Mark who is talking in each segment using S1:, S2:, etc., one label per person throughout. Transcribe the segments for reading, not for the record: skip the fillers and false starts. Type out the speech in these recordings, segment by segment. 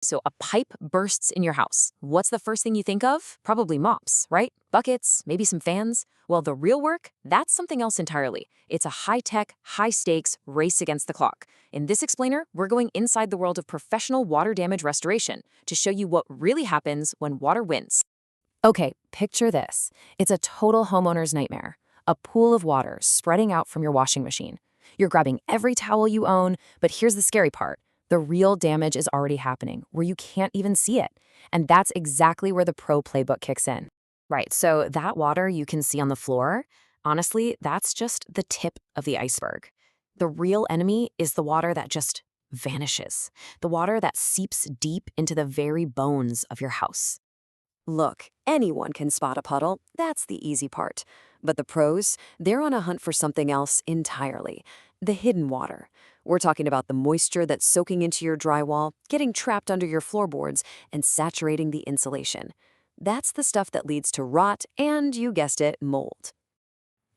S1: So a pipe bursts in your house. What's the first thing you think of? Probably mops, right? Buckets, maybe some fans. Well, the real work, that's something else entirely. It's a high-tech, high-stakes race against the clock. In this explainer, we're going inside the world of professional water damage restoration to show you what really happens when water wins. Okay, picture this. It's a total homeowner's nightmare. A pool of water spreading out from your washing machine. You're grabbing every towel you own, but here's the scary part. The real damage is already happening, where you can't even see it. And that's exactly where the pro playbook kicks in. Right, so that water you can see on the floor, honestly, that's just the tip of the iceberg. The real enemy is the water that just vanishes. The water that seeps deep into the very bones of your house. Look, anyone can spot a puddle, that's the easy part. But the pros, they're on a hunt for something else entirely. The hidden water. We're talking about the moisture that's soaking into your drywall, getting trapped under your floorboards, and saturating the insulation. That's the stuff that leads to rot and, you guessed it, mold.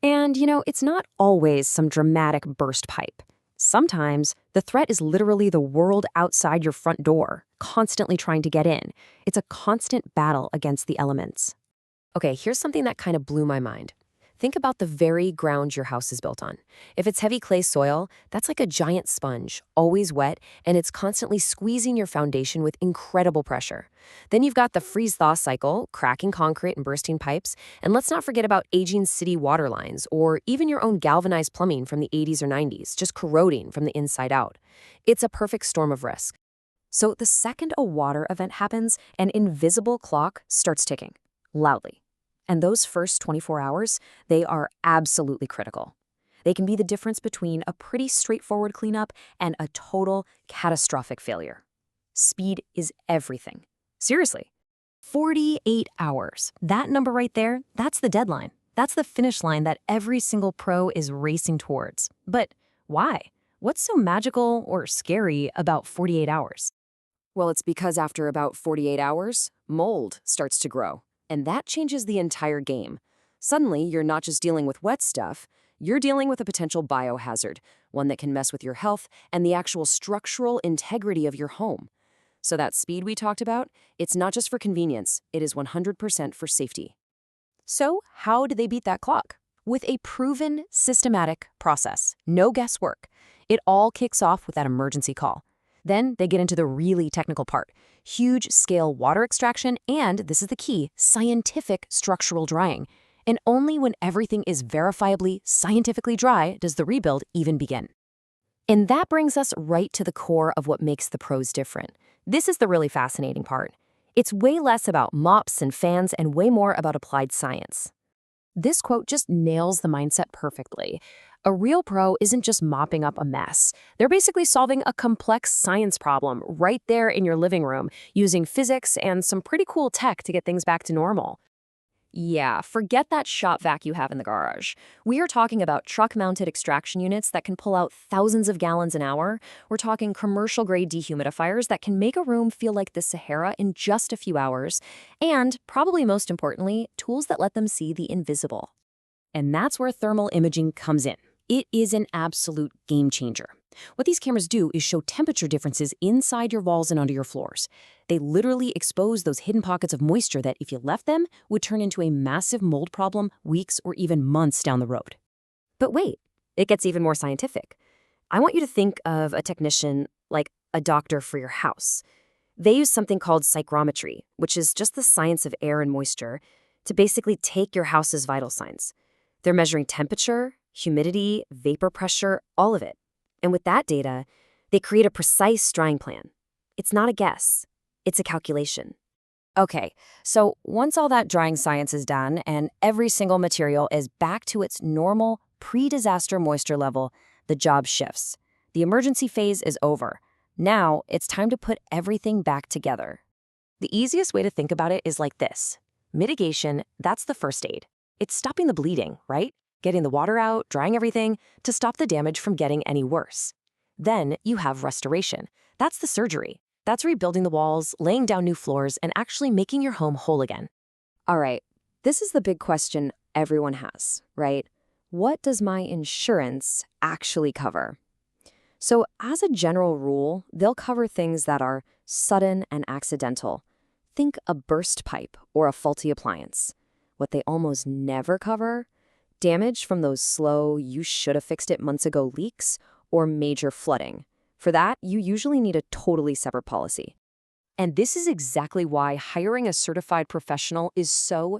S1: And, it's not always some dramatic burst pipe. Sometimes the threat is literally the world outside your front door, constantly trying to get in. It's a constant battle against the elements. Okay, here's something that kind of blew my mind. Think about the very ground your house is built on. If it's heavy clay soil, that's like a giant sponge, always wet, and it's constantly squeezing your foundation with incredible pressure. Then you've got the freeze-thaw cycle, cracking concrete and bursting pipes, and let's not forget about aging city water lines, or even your own galvanized plumbing from the 80s or 90s, just corroding from the inside out. It's a perfect storm of risk. So the second a water event happens, an invisible clock starts ticking, loudly. And those first 24 hours, they are absolutely critical. They can be the difference between a pretty straightforward cleanup and a total catastrophic failure. Speed is everything. Seriously. 48 hours. That number right there, that's the deadline. That's the finish line that every single pro is racing towards. But why? What's so magical or scary about 48 hours? Well, it's because after about 48 hours, mold starts to grow. And that changes the entire game. Suddenly, you're not just dealing with wet stuff, you're dealing with a potential biohazard, one that can mess with your health and the actual structural integrity of your home. So that speed we talked about, it's not just for convenience, it is 100% for safety. So how do they beat that clock? With a proven, systematic process. No guesswork. It all kicks off with that emergency call. Then they get into the really technical part. Huge-scale water extraction and, this is the key, scientific structural drying. And only when everything is verifiably, scientifically dry does the rebuild even begin. And that brings us right to the core of what makes the pros different. This is the really fascinating part. It's way less about mops and fans and way more about applied science. This quote just nails the mindset perfectly. A real pro isn't just mopping up a mess. They're basically solving a complex science problem right there in your living room, using physics and some pretty cool tech to get things back to normal. Yeah, forget that shop vac you have in the garage. We are talking about truck-mounted extraction units that can pull out thousands of gallons an hour. We're talking commercial-grade dehumidifiers that can make a room feel like the Sahara in just a few hours. And, probably most importantly, tools that let them see the invisible. And that's where thermal imaging comes in. It is an absolute game changer. What these cameras do is show temperature differences inside your walls and under your floors. They literally expose those hidden pockets of moisture that, if you left them, would turn into a massive mold problem weeks or even months down the road. But wait, it gets even more scientific. I want you to think of a technician like a doctor for your house. They use something called psychrometry, which is just the science of air and moisture, to basically take your house's vital signs. They're measuring temperature, humidity, vapor pressure, all of it. And with that data, they create a precise drying plan. It's not a guess, it's a calculation. Okay, so once all that drying science is done and every single material is back to its normal pre-disaster moisture level, the job shifts. The emergency phase is over. Now it's time to put everything back together. The easiest way to think about it is like this. Mitigation, that's the first aid. It's stopping the bleeding, right? Getting the water out, drying everything, to stop the damage from getting any worse. Then you have restoration. That's the surgery. That's rebuilding the walls, laying down new floors, and actually making your home whole again. All right, this is the big question everyone has, right? What does my insurance actually cover? So as a general rule, they'll cover things that are sudden and accidental. Think a burst pipe or a faulty appliance. What they almost never cover? Damage from those slow, you should have fixed it months ago leaks, or major flooding. For that, you usually need a totally separate policy. And this is exactly why hiring a certified professional is so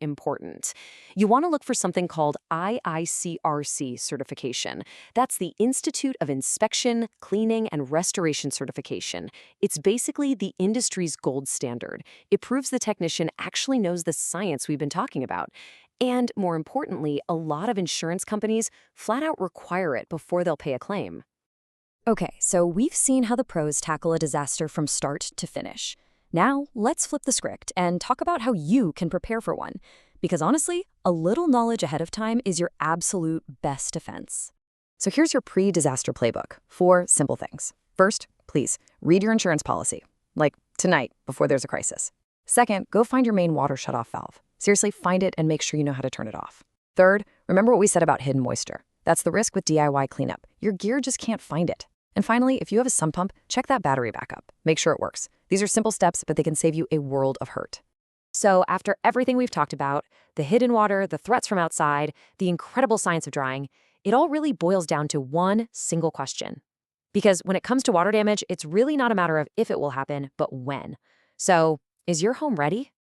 S1: important. You want to look for something called IICRC certification. That's the Institute of Inspection, Cleaning, and Restoration certification. It's basically the industry's gold standard. It proves the technician actually knows the science we've been talking about. And more importantly, a lot of insurance companies flat out require it before they'll pay a claim. Okay, so we've seen how the pros tackle a disaster from start to finish. Now, let's flip the script and talk about how you can prepare for one. Because honestly, a little knowledge ahead of time is your absolute best defense. So here's your pre-disaster playbook. 4 simple things. First, please, read your insurance policy. Like tonight, before there's a crisis. Second, go find your main water shutoff valve. Seriously, find it and make sure you know how to turn it off. Third, remember what we said about hidden moisture. That's the risk with DIY cleanup. Your gear just can't find it. And finally, if you have a sump pump, check that battery backup. Make sure it works. These are simple steps, but they can save you a world of hurt. So after everything we've talked about, the hidden water, the threats from outside, the incredible science of drying, it all really boils down to one single question. Because when it comes to water damage, it's really not a matter of if it will happen, but when. So, is your home ready?